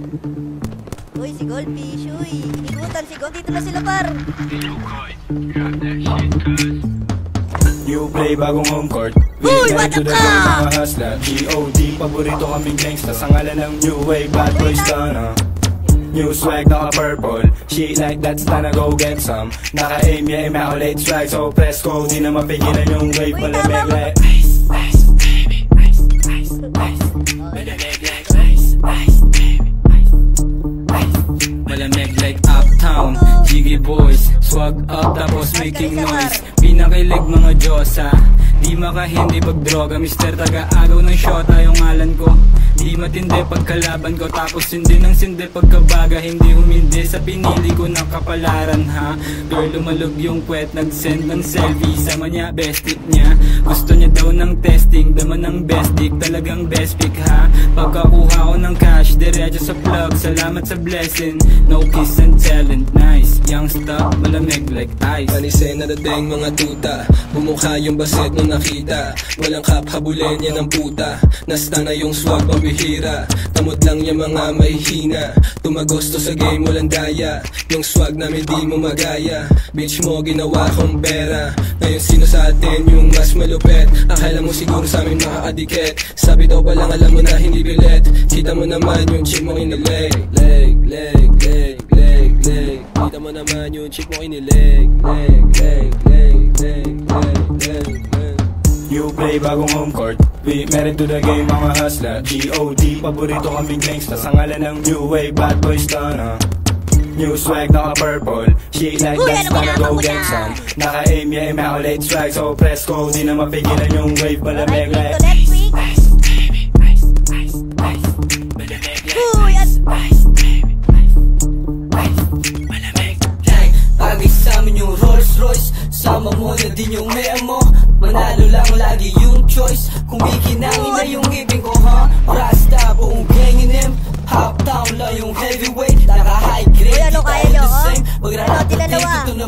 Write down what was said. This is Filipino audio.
Uy, si Goldfish, uy. Inikutan si Gold. Dito na sila, par. New play, bagong home court. Uy, what the mga hustler. G.O.D. Paborito kaming gangsta. Sa ngalan ng new wave, bad boys done. New swag, naka-purple. Shit like that's time to go get some. Naka-aim, yeah, immaculate strike. So press go, di na mapigilan yung wave. Malamig like ice, ice, baby. Ice, ice, ice. Malamig like ice, ice, baby. Ice, ice. Malamig like uptown. Jiggy boys, swag up tapos making noise. Pinakilig mga Diyosa. Di makahindi pag droga, Mr. Taga-agaw ng shota yung ngalan ko. Di matindi pagkalaban ko, tapos hindi ng sindi pagkabaga. Hindi humindi sa pinili ko ng kapalaran, ha. Girl, lumalog yung kwet, nag-send ng selfie. Sama niya, best tip niya. Gusto niya daw ng testing, daman ng best dick. Talagang best pick, ha. Pagkakuha ko ng cash, diretso sa plug. Salamat sa blessing, no kiss and telling. Nice, young stuff, malamig like ice. Panisay na dating mga tuta, bumukha yung baset nung nakita. Walang kap, habulin yan ang puta. Nasta na yung swag, pambihira. Tamot lang yung mga mahihina. Tumagosto sa game, walang daya. Yung swag namin di mo magaya. Bitch mo, ginawa kong pera. Ngayon sino sa atin yung mas malupet? Akala mo siguro sa amin makakadikit. Sabi daw palang alam mo na hindi bilet. Kita mo naman yung chick mo kinileg. Leg, leg, leg, leg, leg. Kita mo naman yung chick mo kinileg. Leg, leg, leg, leg, leg, leg, leg. New play, bagong home court. We married to the game, mga hustler. G.O.D. Paborito kaming gangsta. Sa ngalan ng new wave, bad boys done. New swag, naka-purple. Shit like that's time to go get some. Naka-aim, yeah, immaculate strike. So press go, di na mapigilan yung wave. Malamig like ice, ice, baby. Ice, ice, ice. Malamig like ice, ice, baby. Ice, ice. Malamig like Agay sa amin yung Rolls Royce. Sama mo na din yung memo. Manalo lang lagi yung choice. Kung bikinangin na yung ibig ko, ha? Rasta, buong gangin him. Half down lang yung heavyweight. Naka high grade, Uy, ano di kaya tayo nyo, the oh? same. Magrarap Ano, din dalawa? ito na